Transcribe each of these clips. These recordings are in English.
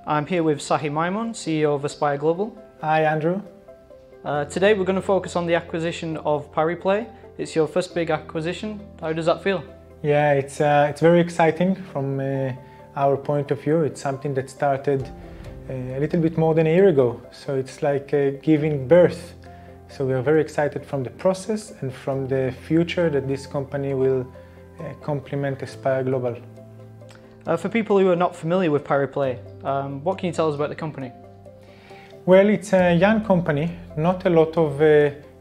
I'm here with Tsachi Maimon, CEO of Aspire Global. Hi, Andrew. Today we're going to focus on the acquisition of Pariplay. It's your first big acquisition. How does that feel? Yeah, it's very exciting from our point of view. It's something that started a little bit more than a year ago. So it's like giving birth. So we are very excited from the process and from the future that this company will complement Aspire Global. For people who are not familiar with Pariplay, what can you tell us about the company? Well, it's a young company. Not a lot of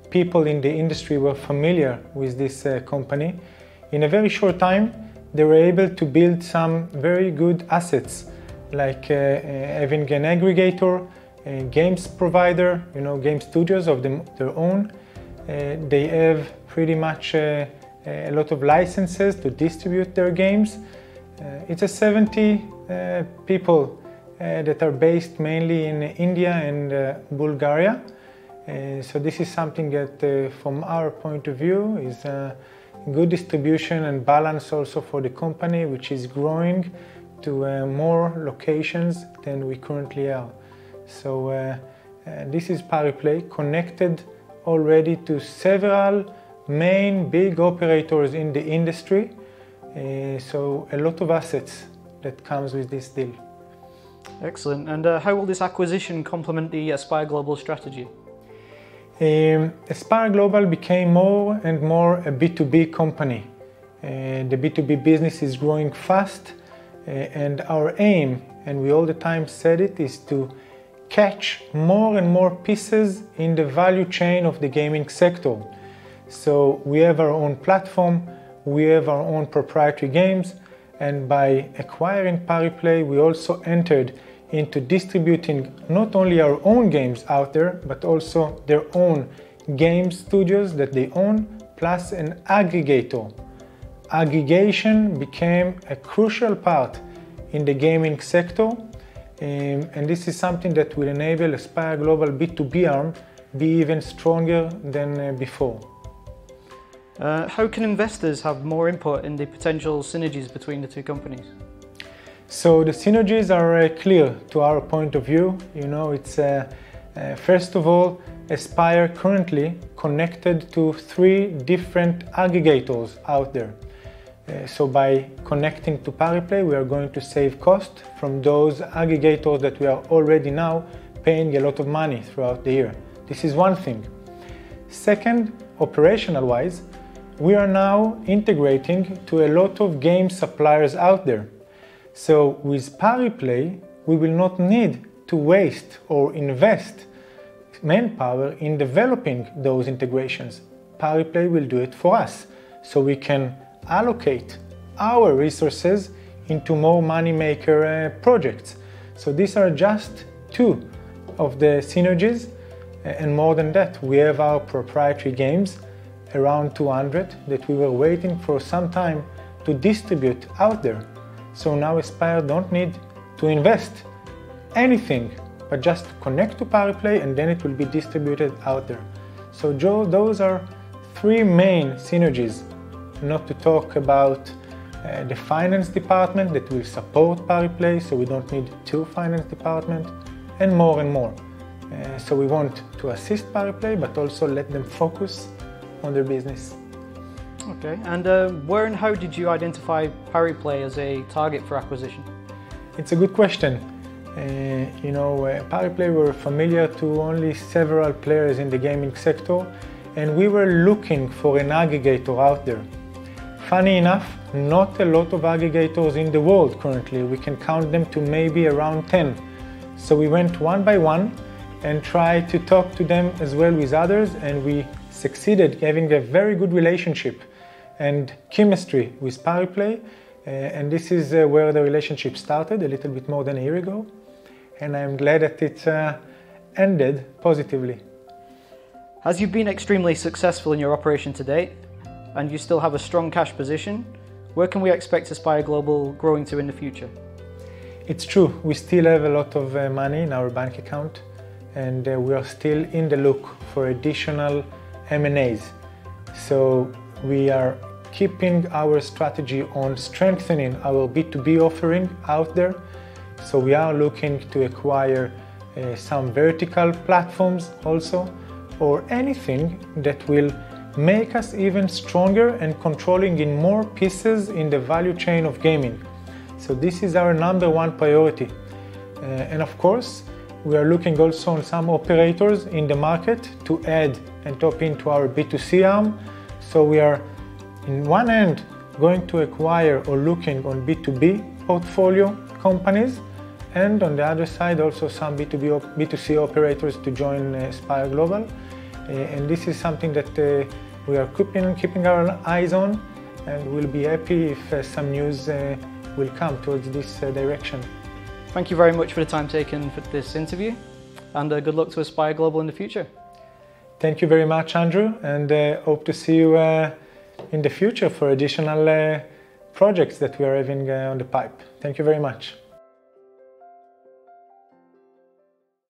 people in the industry were familiar with this company. In a very short time, they were able to build some very good assets, like having an aggregator, a games provider, game studios of their own. They have pretty much a lot of licenses to distribute their games. It's a 70 people that are based mainly in India and Bulgaria. So this is something that from our point of view is a good distribution and balance also for the company, which is growing to more locations than we currently are. So this is Pariplay, connected already to several main big operators in the industry. So a lot of assets that comes with this deal. Excellent. And how will this acquisition complement the Aspire Global strategy? Aspire Global became more and more a B2B company. The B2B business is growing fast, and our aim, and we all the time said it, is to catch more and more pieces in the value chain of the gaming sector. So we have our own platform, we have our own proprietary games, and by acquiring Pariplay, we also entered into distributing not only our own games out there, but also their own game studios that they own, plus an aggregator. Aggregation became a crucial part in the gaming sector, and this is something that will enable Aspire Global B2B arm be even stronger than before. How can investors have more input in the potential synergies between the two companies? So the synergies are clear to our point of view. It's first of all, Aspire currently connected to 3 different aggregators out there. So by connecting to Pariplay, we are going to save cost from those aggregators that we are already now paying a lot of money throughout the year. This is one thing. Second, operational-wise, we are now integrating to a lot of game suppliers out there. So with Pariplay, we will not need to waste or invest manpower in developing those integrations. Pariplay will do it for us, so we can allocate our resources into more money-maker projects. So these are just 2 of the synergies, and more than that, we have our proprietary games, around 200, that we were waiting for some time to distribute out there. So now Aspire don't need to invest anything, but just connect to Pariplay and then it will be distributed out there. So those are 3 main synergies, not to talk about the finance department that will support Pariplay, so we don't need 2 finance departments, and more and more. So we want to assist Pariplay, but also let them focus on their business. Okay, and where and how did you identify Pariplay as a target for acquisition? It's a good question. Pariplay were familiar to only several players in the gaming sector, and we were looking for an aggregator out there. Funny enough, not a lot of aggregators in the world currently. We can count them to maybe around 10. So we went one by one and tried to talk to them as well with others, and we succeeded having a very good relationship and chemistry with Pariplay, and this is where the relationship started a little bit more than a year ago, and I'm glad that it ended positively. As you've been extremely successful in your operation to date, and you still have a strong cash position, where can we expect Aspire Global growing to in the future? It's true, we still have a lot of money in our bank account, and we are still in the look for additional M&As. So we are keeping our strategy on strengthening our B2B offering out there, So we are looking to acquire some vertical platforms also, or anything that will make us even stronger and controlling in more pieces in the value chain of gaming. So this is our number one priority. And of course, we are looking also on some operators in the market to add and tap into our B2C arm. So we are, in one end, going to acquire or looking on B2B portfolio companies, and on the other side also some B2C operators to join Spire Global. And this is something that we are keeping our eyes on, and we'll be happy if some news will come towards this direction. Thank you very much for the time taken for this interview, and good luck to Aspire Global in the future. Thank you very much, Andrew, and hope to see you in the future for additional projects that we are having on the pipe. Thank you very much.